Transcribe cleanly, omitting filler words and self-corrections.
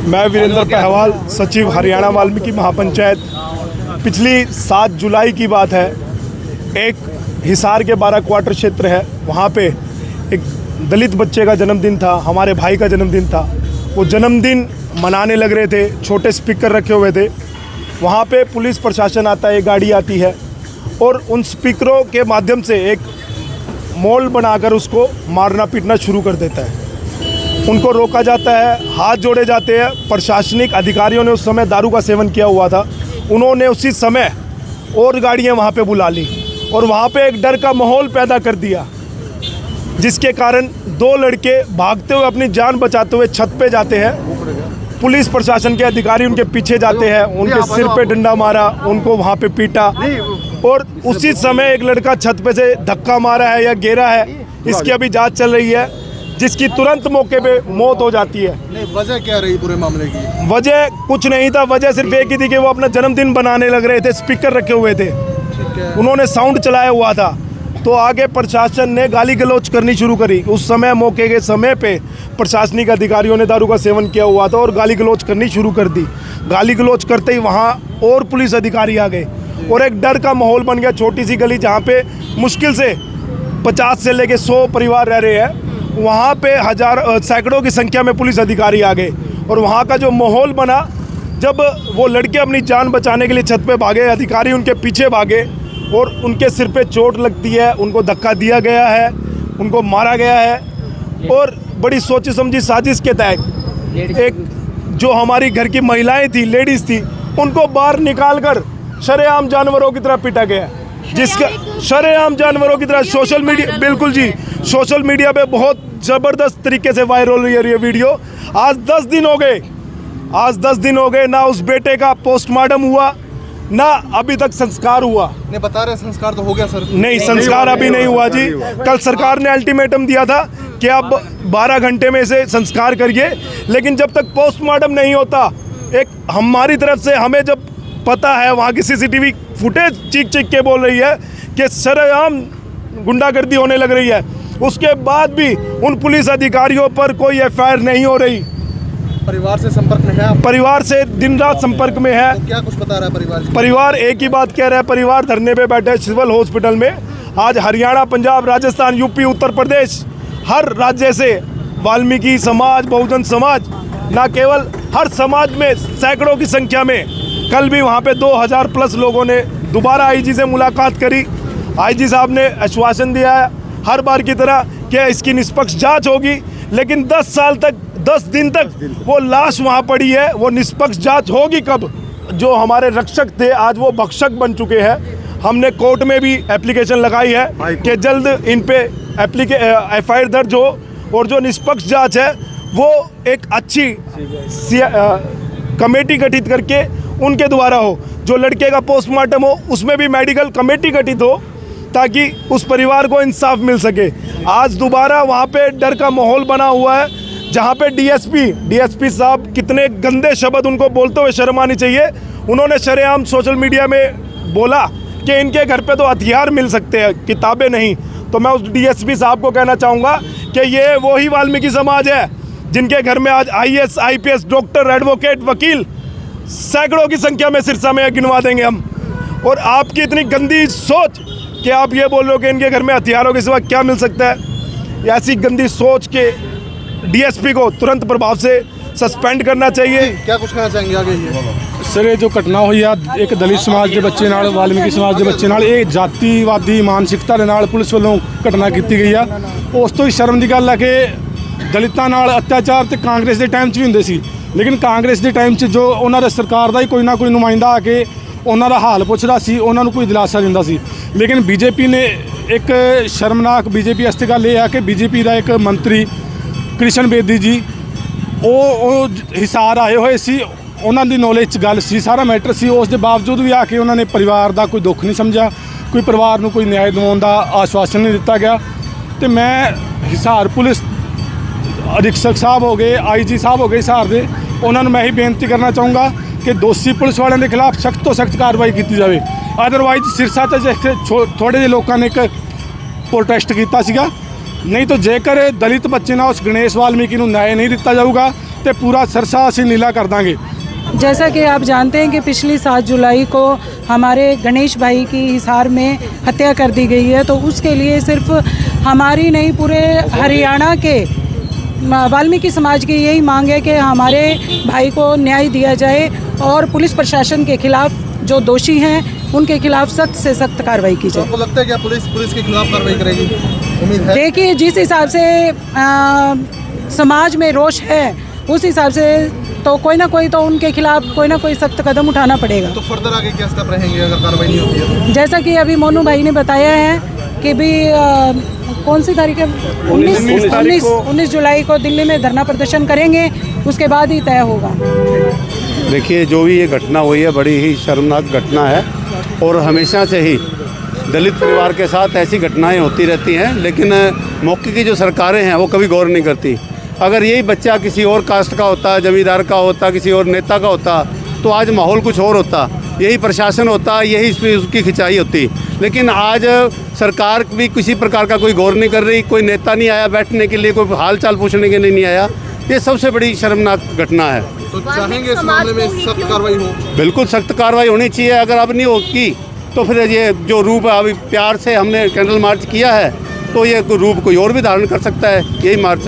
मैं वीरेंद्र पहवाल, सचिव हरियाणा वाल्मीकि महापंचायत। पिछली 7 जुलाई की बात है, एक हिसार के 12 क्वार्टर क्षेत्र है, वहाँ पे एक दलित बच्चे का जन्मदिन था, हमारे भाई का जन्मदिन था। वो जन्मदिन मनाने लग रहे थे, छोटे स्पीकर रखे हुए थे। वहाँ पे पुलिस प्रशासन आता है, एक गाड़ी आती है और उन स्पीकरों के माध्यम से एक मॉल बनाकर उसको मारना पीटना शुरू कर देता है। उनको रोका जाता है, हाथ जोड़े जाते हैं। प्रशासनिक अधिकारियों ने उस समय दारू का सेवन किया हुआ था, उन्होंने उसी समय और गाड़ियाँ वहाँ पे बुला ली और वहाँ पे एक डर का माहौल पैदा कर दिया, जिसके कारण 2 लड़के भागते हुए अपनी जान बचाते हुए छत पे जाते हैं। पुलिस प्रशासन के अधिकारी उनके पीछे जाते हैं, उनके सिर पे डंडा मारा, उनको वहाँ पे पीटा और उसी समय एक लड़का छत पे से धक्का मारा है या गिरा है, इसकी अभी जांच चल रही है, जिसकी तुरंत मौके पे मौत हो जाती है। नहीं, वजह क्या रही पूरे मामले की? वजह कुछ नहीं था, वजह सिर्फ एक ही थी कि वो अपना जन्मदिन बनाने लग रहे थे, स्पीकर रखे हुए थे, उन्होंने साउंड चलाया हुआ था। तो आगे प्रशासन ने गाली गलौज करनी शुरू करी। उस समय मौके के समय पे प्रशासनिक अधिकारियों ने दारू का सेवन किया हुआ था और गाली गलौज करनी शुरू कर दी। गाली गलौज करते ही वहाँ और पुलिस अधिकारी आ गए और एक डर का माहौल बन गया। छोटी सी गली जहाँ पे मुश्किल से 50 से लेके 100 परिवार रह रहे हैं, वहाँ पे सैकड़ों की संख्या में पुलिस अधिकारी आ गए और वहाँ का जो माहौल बना, जब वो लड़के अपनी जान बचाने के लिए छत पे भागे, अधिकारी उनके पीछे भागे और उनके सिर पे चोट लगती है, उनको धक्का दिया गया है, उनको मारा गया है। और बड़ी सोची समझी साजिश के तहत एक जो हमारी घर की महिलाएं थी, लेडीज़ थी, उनको बाहर निकाल कर शरेआम जानवरों की तरह पीटा गया, जिसका शरेआम जानवरों की तरह सोशल मीडिया, बिल्कुल जी, सोशल मीडिया पे बहुत ज़बरदस्त तरीके से वायरल हो रही है ये वीडियो। आज 10 दिन हो गए, ना उस बेटे का पोस्टमार्टम हुआ, ना अभी तक संस्कार हुआ। नहीं, बता रहे संस्कार तो हो गया सर। नहीं, संस्कार अभी नहीं हुआ जी। कल सरकार ने अल्टीमेटम दिया था कि अब 12 घंटे में से संस्कार करिए, लेकिन जब तक पोस्टमार्टम नहीं होता, एक हमारी तरफ से हमें जब पता है, वहाँ की CCTV फुटेज चीख के बोल रही है कि शरेआम गुंडागर्दी होने लग रही है, उसके बाद भी उन पुलिस अधिकारियों पर कोई FIR नहीं हो रही। परिवार से संपर्क में है आप? परिवार से दिन रात संपर्क में है। तो क्या कुछ बता रहा है परिवार? परिवार एक ही बात कह रहा है, परिवार धरने पे बैठे सिविल हॉस्पिटल में। आज हरियाणा, पंजाब, राजस्थान, यूपी, उत्तर प्रदेश, हर राज्य से वाल्मीकि समाज, बहुजन समाज, ना केवल हर समाज में सैकड़ों की संख्या में, कल भी वहाँ पे 2000 प्लस लोगों ने दोबारा IG से मुलाकात करी। IG साहब ने आश्वासन दिया है हर बार की तरह कि इसकी निष्पक्ष जांच होगी, लेकिन 10 दिन तक वो लाश वहाँ पड़ी है, वो निष्पक्ष जांच होगी कब? जो हमारे रक्षक थे आज वो भक्षक बन चुके हैं। हमने कोर्ट में भी एप्लीकेशन लगाई है कि जल्द इन पे FIR दर्ज हो और जो निष्पक्ष जांच है वो एक अच्छी कमेटी गठित करके उनके द्वारा हो। जो लड़के का पोस्टमार्टम हो उसमें भी मेडिकल कमेटी गठित हो, ताकि उस परिवार को इंसाफ मिल सके। आज दोबारा वहाँ पे डर का माहौल बना हुआ है, जहाँ पे DSP साहब कितने गंदे शब्द उनको बोलते हुए शर्म आनी चाहिए। उन्होंने शरेआम सोशल मीडिया में बोला कि इनके घर पे तो हथियार मिल सकते हैं, किताबें नहीं। तो मैं उस DSP साहब को कहना चाहूँगा कि ये वही वाल्मीकि समाज है जिनके घर में आज IAS, IPS, डॉक्टर, एडवोकेट, वकील सैकड़ों की संख्या में सिरसा में गिनवा देंगे हम। और आपकी इतनी गंदी सोच कि आप ये बोल रहे हो कि इनके घर में हथियारों के सिवा क्या मिल सकता है, ऐसी गंदी सोच के DSP को तुरंत प्रभाव से सस्पेंड करना चाहिए। क्या कुछ कहना चाहेंगे आगे ये? सर, ये जो घटना हुई है एक दलित समाज के बच्चे नाल, वाल्मीकि समाज के बच्चे नाल, ये जातिवादी मानसिकता ਦੇ ਨਾਲ पुलिस ਵੱਲੋਂ घटना की गई है। उस तो ही शर्म की गल है कि दलितां नाल अत्याचार तो कांग्रेस के टाइम भी होंदे सी, लेकिन कांग्रेस के टाइम जो उन्होंने सरकार का ही कोई ना कोई नुमाइंदा आके उन्होंने हाल पुछदा सी, उन्होंने कोई दिलासा दिंदा सी। लेकिन BJP ने एक शर्मनाक BJP वास्ते गल ये है कि BJP का एक मंत्री कृष्ण बेदी जी ਉਹ ਹਿਸਾਰ ਆਏ ਹੋਏ ਸੀ, ਉਹਨਾਂ ਦੀ ਨੌਲੇਜ 'ਚ ਗੱਲ ਸੀ, ਸਾਰਾ ਮੈਟਰ ਸੀ। ਉਸ ਦੇ ਬਾਵਜੂਦ ਵੀ ਆ ਕੇ ਉਹਨਾਂ ਨੇ ਪਰਿਵਾਰ ਦਾ ਕੋਈ ਦੁੱਖ ਨਹੀਂ ਸਮਝਿਆ, ਕੋਈ ਪਰਿਵਾਰ ਨੂੰ ਕੋਈ ਨਿਆਂ ਦਿਵਾਉਣ ਦਾ ਆਸ਼ਵਾਸਨ ਨਹੀਂ ਦਿੱਤਾ ਗਿਆ। ਤੇ ਮੈਂ ਹਿਸਾਰ ਪੁਲਿਸ ਅਧਿਕਸ਼ਕ ਸਾਹਿਬ ਹੋ ਗਏ, IG ਸਾਹਿਬ ਹੋ ਗਏ ਹਿਸਾਰ ਦੇ, ਉਹਨਾਂ ਨੂੰ ਮੈਂ ਹੀ ਬੇਨਤੀ ਕਰਨਾ ਚਾਹੂੰਗਾ ਕਿ ਦੋਸ਼ੀ ਪੁਲਿਸ ਵਾਲਿਆਂ ਦੇ ਖਿਲਾਫ ਸਖਤ ਤੋਂ ਸਖਤ ਕਾਰਵਾਈ ਕੀਤੀ ਜਾਵੇ। ਅਦਰਵਾਈਜ਼ ਸਿਰਸਾ 'ਚ ਥੋੜ੍ਹੇ ਜਿਹੇ ਲੋਕਾਂ ਨੇ ਇੱਕ ਪ੍ਰੋਟੈਸਟ ਕੀਤਾ ਸੀਗਾ, नहीं तो जेकर दलित बच्चे ना उस गणेश वाल्मीकि ਨੂੰ न्याय नहीं दिता जाऊगा ਤੇ ਪੂਰਾ ਸਰਸਾ ਅਸੀਂ ਨੀਲਾ ਕਰ ਦਾਂਗੇ। जैसा कि आप जानते हैं कि पिछली 7 जुलाई को हमारे गणेश भाई की हिसार में हत्या कर दी गई है, तो उसके लिए सिर्फ हमारी नहीं पूरे हरियाणा के वाल्मीकि समाज की यही मांग है कि हमारे भाई को न्याय दिया जाए और पुलिस प्रशासन के खिलाफ जो दोषी हैं उनके खिलाफ सख्त से सख्त कार्रवाई की तो जाए। आपको लगता है कि पुलिस के खिलाफ कार्रवाई करेगी? उम्मीद है। देखिए, जिस हिसाब से समाज में रोष है उस हिसाब से तो कोई ना कोई तो उनके खिलाफ कोई ना कोई सख्त कदम उठाना पड़ेगा। तो फर्दर आगे क्या स्टेप रहेंगे अगर कार्रवाई नहीं होती है तो? जैसा कि अभी मोनू भाई ने बताया है कि भी कौन सी तारीख है, 19 जुलाई को दिल्ली में धरना प्रदर्शन करेंगे, उसके बाद ही तय होगा। देखिए, जो भी ये घटना हुई है बड़ी ही शर्मनाक घटना है और हमेशा से ही दलित परिवार के साथ ऐसी घटनाएं होती रहती हैं, लेकिन मौके की जो सरकारें हैं वो कभी गौर नहीं करती। अगर यही बच्चा किसी और कास्ट का होता, जमींदार का होता, किसी और नेता का होता तो आज माहौल कुछ और होता, यही प्रशासन होता, यही इसमें उसकी खिंचाई होती। लेकिन आज सरकार भी किसी प्रकार का कोई गौर नहीं कर रही, कोई नेता नहीं आया बैठने के लिए, कोई हाल चाल पूछने के लिए नहीं आया। ये सबसे बड़ी शर्मनाक घटना है। तो चाहेंगे इस मामले में सख्त कार्रवाई हो? बिल्कुल सख्त कार्रवाई होनी चाहिए। अगर अब नहीं होगी तो फिर ये जो रूप अभी प्यार से हमने कैंडल मार्च किया है तो ये रूप कोई और भी धारण कर सकता है, यही मार्च